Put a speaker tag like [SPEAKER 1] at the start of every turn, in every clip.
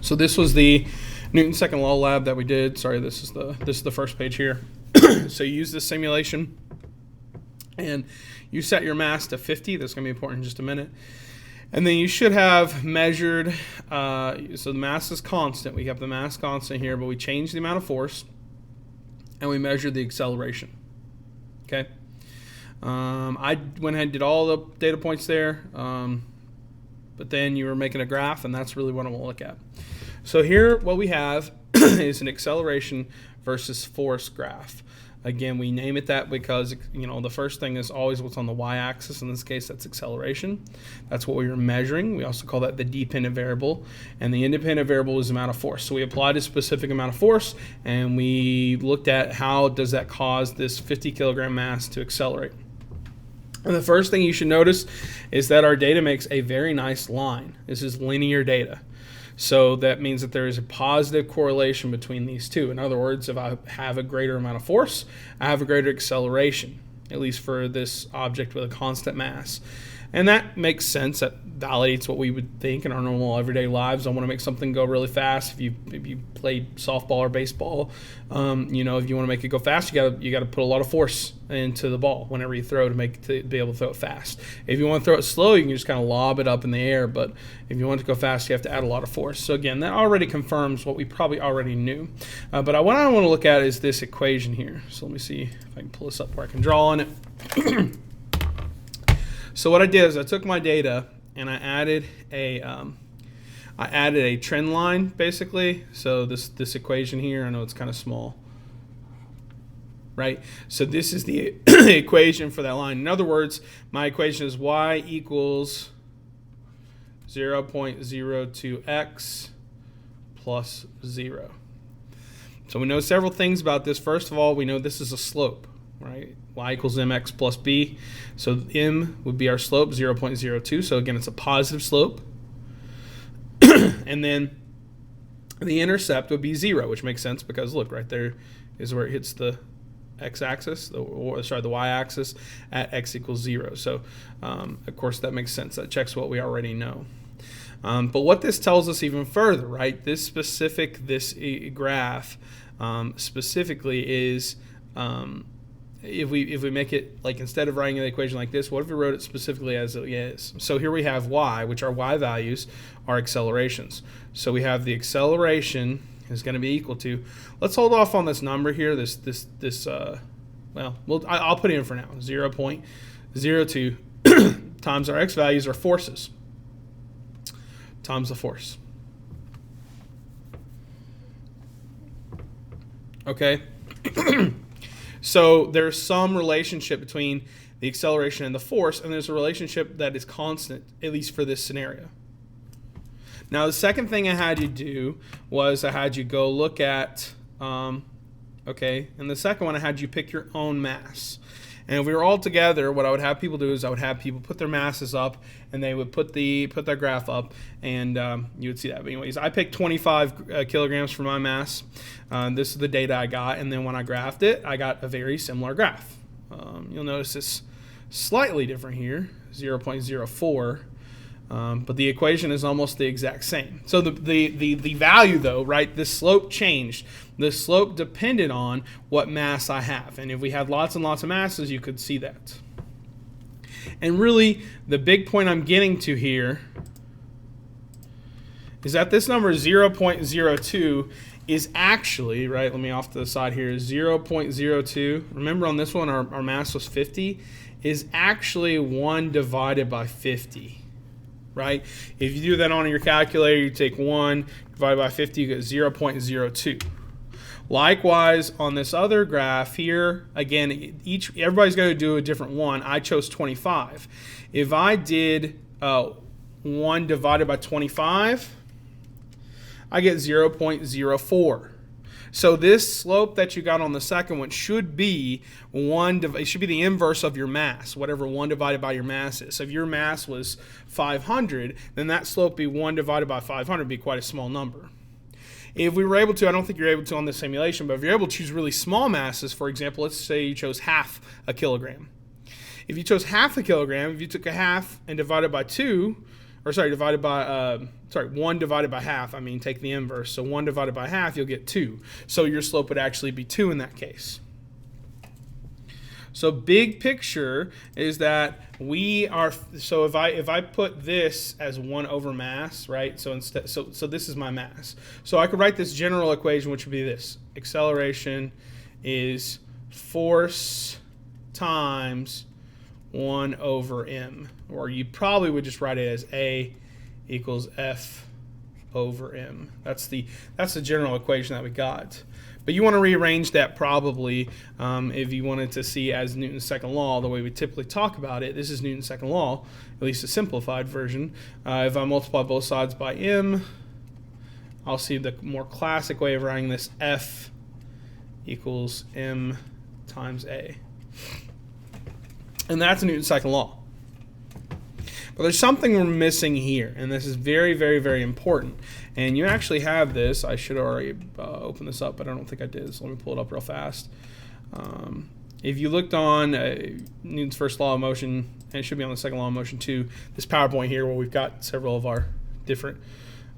[SPEAKER 1] So this was the Newton's second law lab that we did. Sorry, this is the first page here. So you use this simulation, and you set your mass to 50. That's going to be important in just a minute. And then you should have measured, so the mass is constant. We have the mass constant here, but we changed the amount of force, and we measured the acceleration. Okay. I went ahead and did all the data points there, but then you were making a graph, and that's really what I want to look at. So here what we have is an acceleration versus force graph. Again, we name it that because, the first thing is always what's on the y-axis. In this case, that's acceleration. That's what we were measuring. We also call that the dependent variable, and the independent variable is the amount of force. So we applied a specific amount of force, and we looked at how does that cause this 50 kilogram mass to accelerate. And the first thing you should notice is that our data makes a very nice line. This is linear data. So that means that there is a positive correlation between these two. In other words, if I have a greater amount of force, I have a greater acceleration, at least for this object with a constant mass. And that makes sense. That validates what we would think in our normal everyday lives. I want to make something go really fast. If you played softball or baseball, if you want to make it go fast, you got to put a lot of force into the ball whenever you throw to be able to throw it fast. If you want to throw it slow, you can just kind of lob it up in the air. But if you want it to go fast, you have to add a lot of force. So again, that already confirms what we probably already knew. But what I want to look at is this equation here. So let me see if I can pull this up where I can draw on it. So what I did is I took my data and I added a trend line, basically. So this equation here, I know it's kind of small, right? So this is the equation for that line. In other words, my equation is y equals 0.02x plus 0. So we know several things about this. First of all, we know this is a slope, right? Y equals mx plus b. So m would be our slope, 0.02. So again, it's a positive slope. And then the intercept would be 0, which makes sense because look, right there is where it hits the x-axis, the y-axis at x equals 0. So of course that makes sense. That checks what we already know. But what this tells us even further, right? This graph specifically is if we make it like, instead of writing the equation like this, what if we wrote it specifically as it is? So here we have y, which our y values are accelerations. So we have the acceleration is going to be equal to, let's hold off on this number here, I'll put it in for now, 0.02 times our x values are forces times the force. Okay. So there's some relationship between the acceleration and the force, and there's a relationship that is constant, at least for this scenario. Now, the second thing I had you do was I had you go look at, and the second one I had you pick your own mass. And if we were all together, what I would have people do is I would have people put their masses up, and they would put their graph up, and you would see that. But anyways, I picked 25 kilograms for my mass. This is the data I got, and then when I graphed it, I got a very similar graph. You'll notice it's slightly different here, 0.04. But the equation is almost the exact same. So the value, though, right, the slope changed. The slope depended on what mass I have. And if we had lots and lots of masses, you could see that. And really, the big point I'm getting to here is that this number 0.02 is actually, right, let me off to the side here, 0.02. Remember on this one, our mass was 50, is actually 1 divided by 50. Right? If you do that on your calculator, you take 1 divided by 50, you get 0.02. Likewise, on this other graph here, again, everybody's got to do a different one. I chose 25. If I did 1 divided by 25, I get 0.04. So this slope that you got on the second one should be it should be the inverse of your mass, whatever 1 divided by your mass is. So if your mass was 500, then that slope be 1 divided by 500 would be quite a small number. If we were able to, I don't think you're able to on this simulation, but if you're able to choose really small masses, for example, let's say you chose half a kilogram. If you chose half a kilogram, if you took a half and divided by 2, or sorry, divided by, 1 divided by half, I mean, take the inverse. So 1 divided by half, you'll get 2. So your slope would actually be 2 in that case. So big picture is that we are, so if I put this as 1 over mass, right? So instead, so this is my mass. So I could write this general equation, which would be this. Acceleration is force times 1 over m. Or you probably would just write it as A equals F over m. That's the general equation that we got. But you want to rearrange that probably if you wanted to see as Newton's second law, the way we typically talk about it. This is Newton's second law, at least a simplified version. If I multiply both sides by m, I'll see the more classic way of writing this, F equals m times A. And that's Newton's second law. But there's something we're missing here, and this is very, very, very important. And you actually have this. I should already open this up, but I don't think I did, so let me pull it up real fast. If you looked on Newton's first law of motion, and it should be on the second law of motion too, this PowerPoint here where we've got several of our different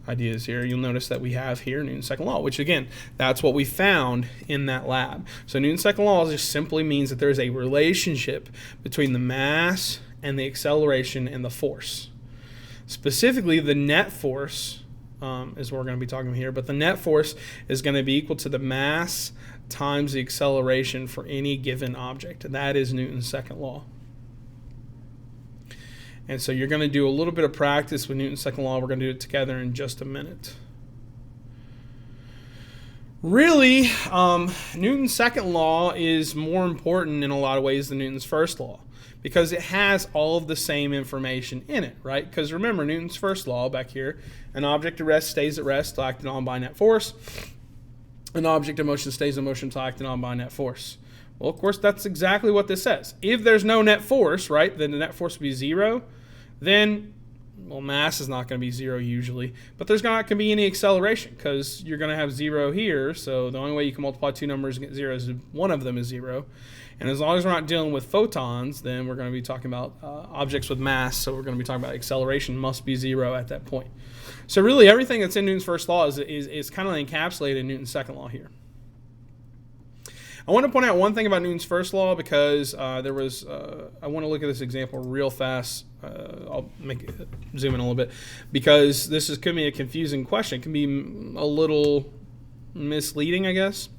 [SPEAKER 1] ideas here, you'll notice that we have here Newton's second law, which again, that's what we found in that lab. So Newton's second law just simply means that there's a relationship between the mass and the acceleration and the force. Specifically, the net force is what we're going to be talking about here, but the net force is going to be equal to the mass times the acceleration for any given object, and that is Newton's second law. And so you're going to do a little bit of practice with Newton's second law. We're going to do it together in just a minute. Really, Newton's second law is more important in a lot of ways than Newton's first law, because it has all of the same information in it, right? Because remember, Newton's first law back here, an object at rest stays at rest till acted on by net force. An object in motion stays in motion till acted on by net force. Well, of course, that's exactly what this says. If there's no net force, right, then the net force would be 0. Then, well, mass is not going to be 0 usually, but there's not going to be any acceleration because you're going to have 0 here. So the only way you can multiply two numbers and get 0 is if one of them is 0. And as long as we're not dealing with photons, then we're going to be talking about objects with mass. So we're going to be talking about acceleration must be 0 at that point. So really everything that's in Newton's first law is kind of encapsulated in Newton's second law here. I want to point out one thing about Newton's first law because I want to look at this example real fast. I'll zoom in a little bit because this could be a confusing question. It can be a little misleading, I guess.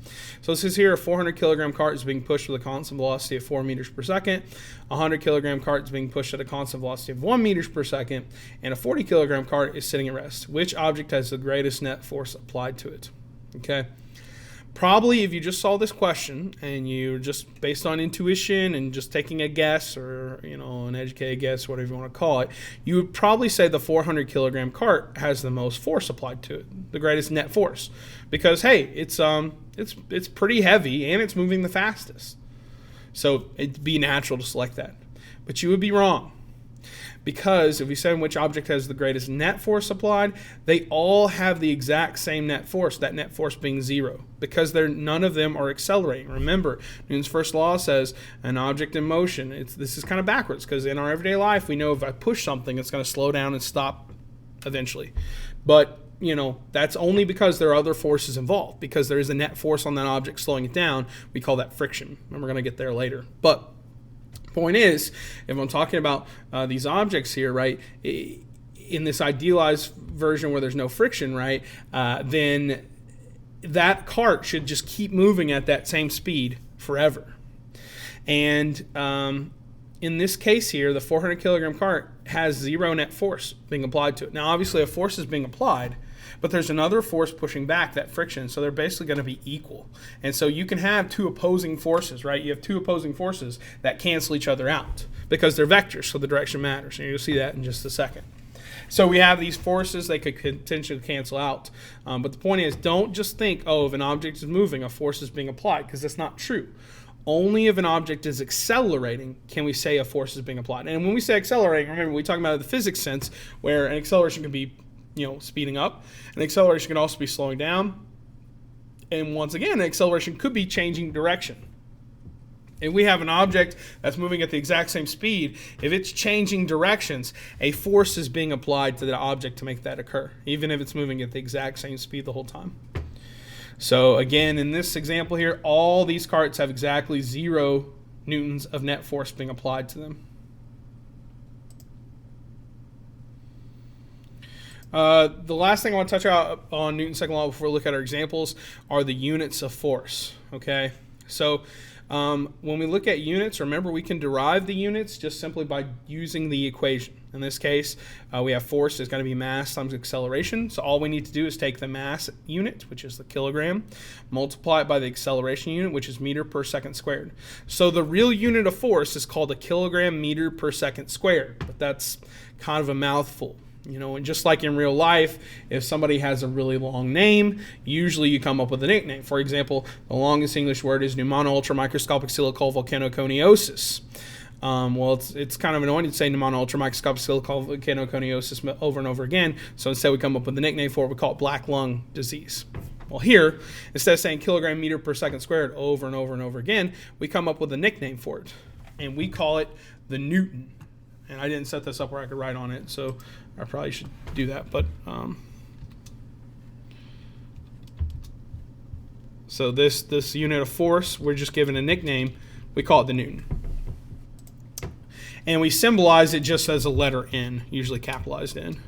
[SPEAKER 1] So it says here a 400 kilogram cart is being pushed with a constant velocity of 4 meters per second. A 100 kilogram cart is being pushed at a constant velocity of 1 meters per second. And a 40 kilogram cart is sitting at rest. Which object has the greatest net force applied to it? Okay. Probably if you just saw this question and you're just based on intuition and just taking a guess or, an educated guess, whatever you want to call it, you would probably say the 400 kilogram cart has the most force applied to it, the greatest net force. Because, hey, it's pretty heavy and it's moving the fastest. So it'd be natural to select that. But you would be wrong. Because if we say which object has the greatest net force applied, they all have the exact same net force, that net force being 0, because none of them are accelerating. Remember, Newton's first law says an object in motion. This is kind of backwards, because in our everyday life, we know if I push something, it's going to slow down and stop eventually. But, that's only because there are other forces involved, because there is a net force on that object slowing it down. We call that friction, and we're going to get there later. But point is, if I'm talking about these objects here, right, in this idealized version where there's no friction, right, then that cart should just keep moving at that same speed forever. And in this case here, the 400 kilogram cart has 0 net force being applied to it. Now, obviously, a force is being applied, but there's another force pushing back, that friction, so they're basically going to be equal. And so you can have two opposing forces, right? You have two opposing forces that cancel each other out because they're vectors, so the direction matters. And you'll see that in just a second. So we have these forces, they could potentially cancel out. But the point is, don't just think, if an object is moving, a force is being applied, because that's not true. Only if an object is accelerating can we say a force is being applied. And when we say accelerating, remember, we talk about the physics sense, where an acceleration can be speeding up. An acceleration can also be slowing down. And once again, an acceleration could be changing direction. If we have an object that's moving at the exact same speed, if it's changing directions, a force is being applied to the object to make that occur, even if it's moving at the exact same speed the whole time. So again, in this example here, all these carts have exactly 0 newtons of net force being applied to them. The last thing I want to touch out on Newton's second law before we look at our examples are the units of force. Okay, so when we look at units, remember we can derive the units just simply by using the equation. In this case, we have force is going to be mass times acceleration. So all we need to do is take the mass unit, which is the kilogram, multiply it by the acceleration unit, which is meter per second squared. So the real unit of force is called a kilogram meter per second squared, but that's kind of a mouthful. You know, and just like in real life, if somebody has a really long name, usually you come up with a nickname. For example, the longest English word is pneumono-ultramicroscopic silicovolcanoconiosis. Well, it's kind of annoying to say pneumono-ultramicroscopic silicovolcanoconiosis over and over again, so instead we come up with a nickname for it. We call it black lung disease. Well, here, instead of saying kilogram meter per second squared over and over and over again, we come up with a nickname for it, and we call it the Newton. And I didn't set this up where I could write on it, so I probably should do that. But so this unit of force, we're just given a nickname. We call it the Newton. And we symbolize it just as a letter N, usually capitalized N.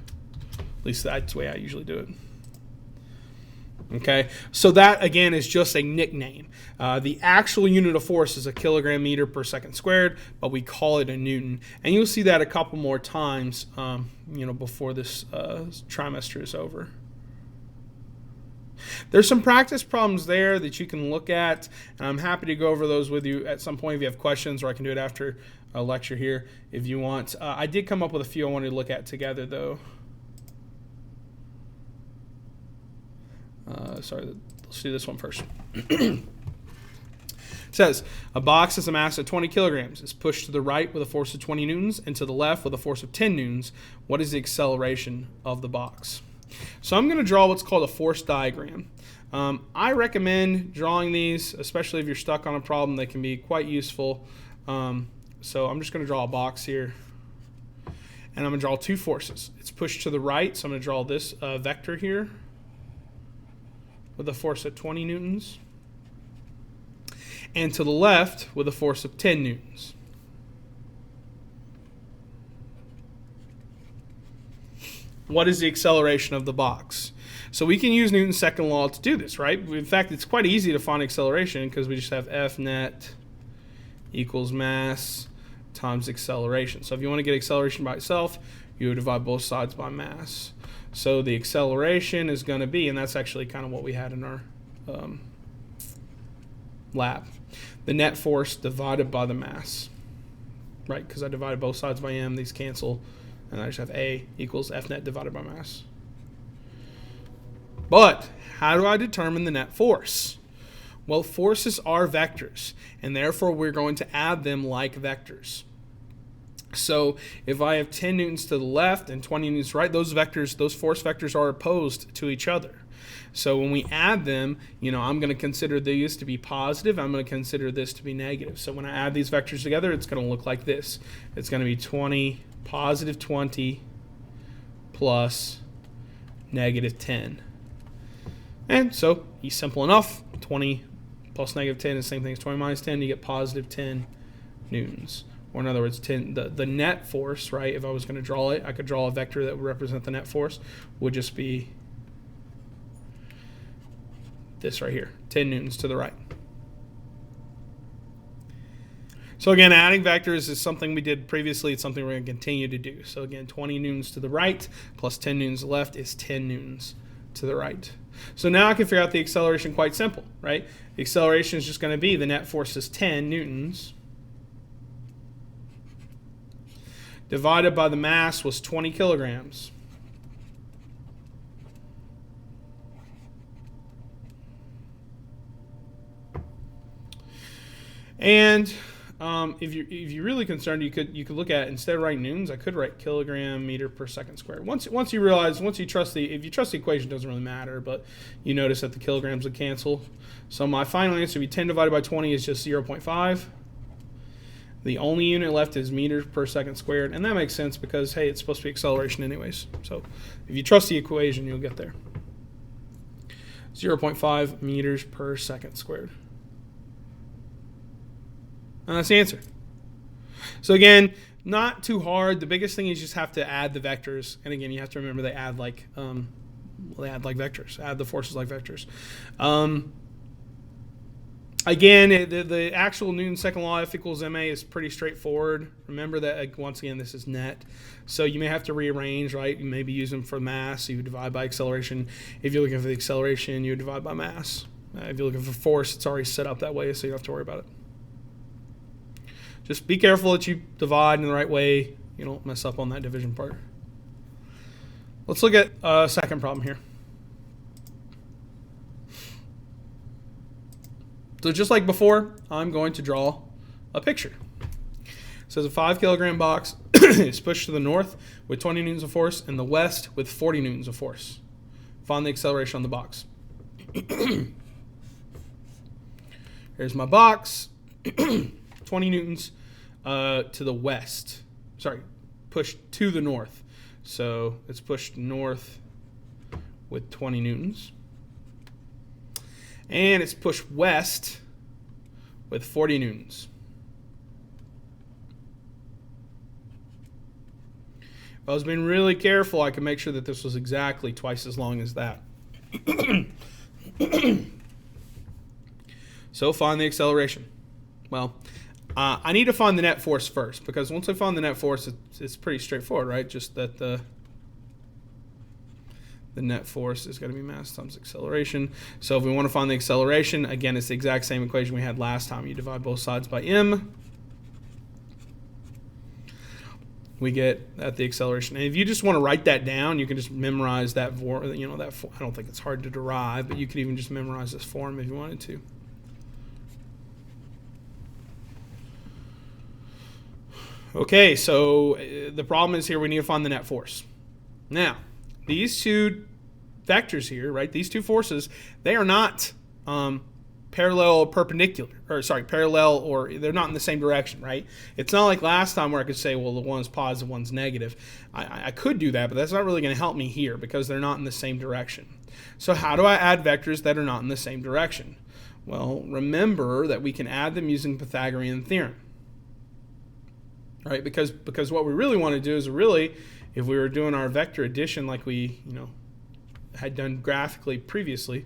[SPEAKER 1] At least that's the way I usually do it. Okay, so that again is just a nickname. The actual unit of force is a kilogram meter per second squared, but we call it a Newton. And you'll see that a couple more times, before this trimester is over. There's some practice problems there that you can look at, and I'm happy to go over those with you at some point if you have questions, or I can do it after a lecture here if you want. I did come up with a few I wanted to look at together, though. Let's do this one first. It says, a box has a mass of 20 kilograms. It's pushed to the right with a force of 20 newtons and to the left with a force of 10 newtons. What is the acceleration of the box? So I'm going to draw what's called a force diagram. I recommend drawing these, especially if you're stuck on a problem. They can be quite useful. So I'm just going to draw a box here. And I'm going to draw 2 forces. It's pushed to the right, so I'm going to draw this vector here with a force of 20 newtons, and to the left with a force of 10 newtons. What is the acceleration of the box? So we can use Newton's second law to do this, right? In fact, it's quite easy to find acceleration because we just have F net equals mass times acceleration. So if you want to get acceleration by itself, you would divide both sides by mass. So the acceleration is going to be, and that's actually kind of what we had in our lab, the net force divided by the mass, right? Because I divided both sides by m, these cancel, and I just have A equals F net divided by mass. But how do I determine the net force? Well, forces are vectors, and therefore we're going to add them like vectors. So if I have 10 newtons to the left and 20 newtons to the right, those vectors, those force vectors are opposed to each other. So when we add them, I'm going to consider these to be positive. I'm going to consider this to be negative. So when I add these vectors together, it's going to look like this. It's going to be positive 20 plus negative 10. And so he's simple enough. 20 plus negative 10 is the same thing as 20 minus 10. You get positive 10 newtons. Or in other words, the net force, right? If I was going to draw it, I could draw a vector that would represent the net force, would just be this right here, 10 newtons to the right. So again, adding vectors is something we did previously. It's something we're going to continue to do. So again, 20 newtons to the right plus 10 newtons to the left is 10 newtons to the right. So now I can figure out the acceleration quite simple, right? The acceleration is just going to be the net force is 10 newtons divided by the mass was 20 kilograms. And if you're really concerned, you could look at, instead of writing newtons, I could write kilogram meter per second squared. Once you trust the equation, it doesn't really matter, but you notice that the kilograms would cancel. So my final answer would be 10 divided by 20 is just 0.5. The only unit left is meters per second squared, and that makes sense because, hey, it's supposed to be acceleration anyways. So if you trust the equation, you'll get there. 0.5 meters per second squared. And that's the answer. So again, not too hard. The biggest thing is you just have to add the vectors. And again, you have to remember they add like vectors. Add the forces like vectors. Again, the actual Newton's second law, F equals ma, is pretty straightforward. Remember that, once again, this is net. So you may have to rearrange, right? You maybe use them for mass, so you divide by acceleration. If you're looking for the acceleration, you divide by mass. If you're looking for force, it's already set up that way, so you don't have to worry about it. Just be careful that you divide in the right way. You don't mess up on that division part. Let's look at a second problem here. So just like before, I'm going to draw a picture. It says a 5 kilogram box is pushed to the north with 20 newtons of force and the west with 40 newtons of force. Find the acceleration on the box. Here's my box. 20 newtons to the west. Sorry, pushed to the north. So it's pushed north with 20 newtons. And it's pushed west with 40 newtons. If I was being really careful, I could make sure that this was exactly twice as long as that. So find the acceleration. Well, I need to find the net force first, because once I find the net force, it's pretty straightforward, right? Just that the net force is going to be mass times acceleration. So if we want to find the acceleration, again, it's the exact same equation we had last time. You divide both sides by m. We get that the acceleration. And if you just want to write that down, you can just memorize that. I don't think it's hard to derive, but you could even just memorize this form if you wanted to. Okay, so the problem is here we need to find the net force. Now, these two vectors here, right, these two forces, they are not parallel or perpendicular, or they're not in the same direction, right? It's not like last time where I could say, well, the one's positive, one's negative. I could do that, but that's not really going to help me here because they're not in the same direction. So how do I add vectors that are not in the same direction? Well, remember that we can add them using the Pythagorean theorem, right? Because what we really want to do is if we were doing our vector addition like we had done graphically previously,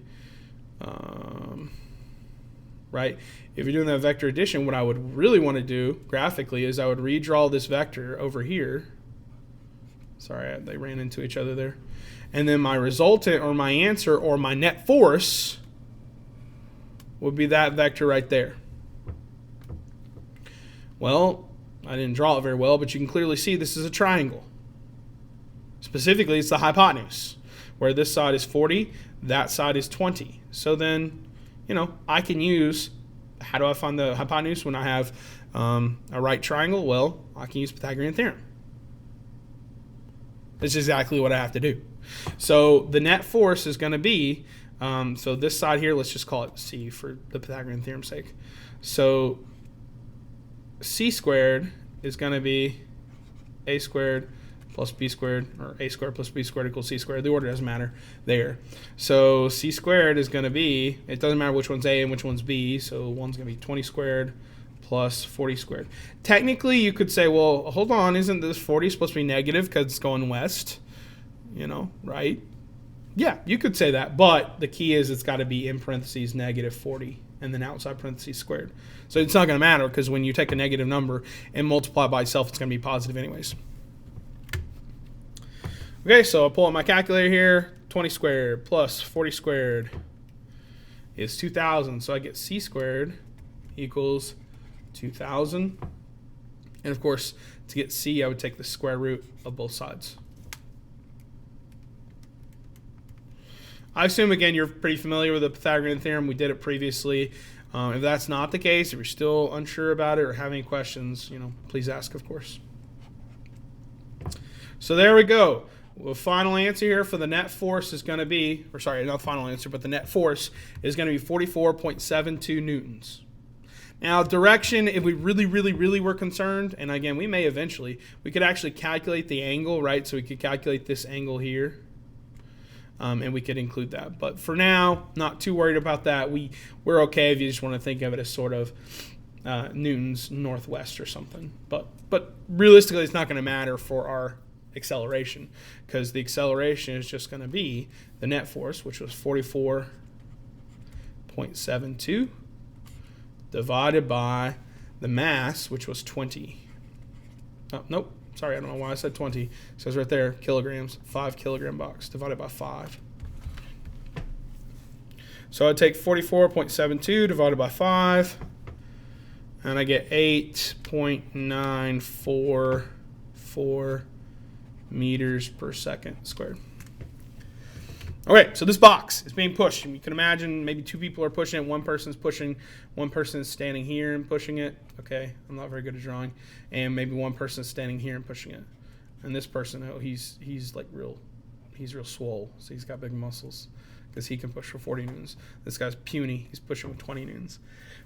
[SPEAKER 1] right? If you're doing that vector addition, what I would really want to do graphically is I would redraw this vector over here. Sorry, they ran into each other there. And then my resultant, or my answer, or my net force would be that vector right there. Well, I didn't draw it very well, but you can clearly see this is a triangle. Specifically, it's the hypotenuse, where this side is 40, that side is 20. So then, I can use, how do I find the hypotenuse when I have a right triangle? Well, I can use Pythagorean theorem. That's exactly what I have to do. So the net force is going to be, so this side here, let's just call it C for the Pythagorean theorem's sake. So C squared is going to be A squared plus B squared, or A squared plus B squared equals C squared. The order doesn't matter there. So C squared is going to be, it doesn't matter which one's A and which one's B, so one's going to be 20 squared plus 40 squared. Technically, you could say, well, hold on, isn't this 40 supposed to be negative because it's going west? Right? Yeah, you could say that, but the key is it's got to be in parentheses negative 40 and then outside parentheses squared. So it's not going to matter because when you take a negative number and multiply by itself, it's going to be positive anyways. Okay, so I'll pull out my calculator here. 20 squared plus 40 squared is 2,000. So I get C squared equals 2,000. And of course, to get C, I would take the square root of both sides. I assume, again, you're pretty familiar with the Pythagorean theorem. We did it previously. If that's not the case, if you're still unsure about it or have any questions, please ask, of course. So there we go. The final answer here for the net force is going to be, not final answer, but the net force is going to be 44.72 newtons. Now, direction, if we really were concerned, and again, we may eventually, we could actually calculate the angle, right? So we could calculate this angle here, and we could include that. But for now, not too worried about that. We're okay if you just want to think of it as sort of Newton's northwest or something. But realistically, it's not going to matter for our acceleration, because the acceleration is just going to be the net force, which was 44.72, divided by the mass, which was 20. Oh, nope. Sorry, I don't know why I said 20. It says right there, kilograms, 5 kilogram box, divided by 5. So I take 44.72 divided by 5, and I get 8.944 meters per second squared. Okay, so this box is being pushed, and you can imagine maybe 2 people are pushing it, one person's pushing, one person is standing here and pushing it. Okay, I'm not very good at drawing. And maybe one person is standing here and pushing it. And this person, oh, he's like he's real swole, so he's got big muscles because he can push for 40 newtons. This guy's puny, he's pushing with 20 newtons.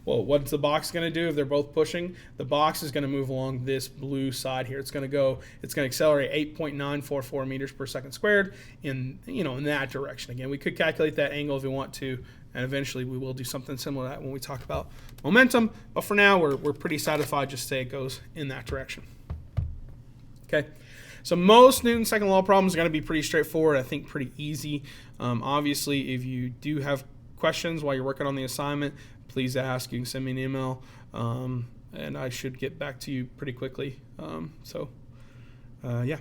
[SPEAKER 1] Well, what's the box going to do if they're both pushing? The box is going to move along this blue side here. It's going to accelerate 8.944 meters per second squared in that direction. Again, we could calculate that angle if we want to, and eventually we will do something similar to that when we talk about momentum. But for now, we're pretty satisfied just to say it goes in that direction. Okay. So most Newton's second law problems are going to be pretty straightforward, I think pretty easy. Obviously, if you do have questions while you're working on the assignment, please ask. You can send me an email, and I should get back to you pretty quickly. Yeah.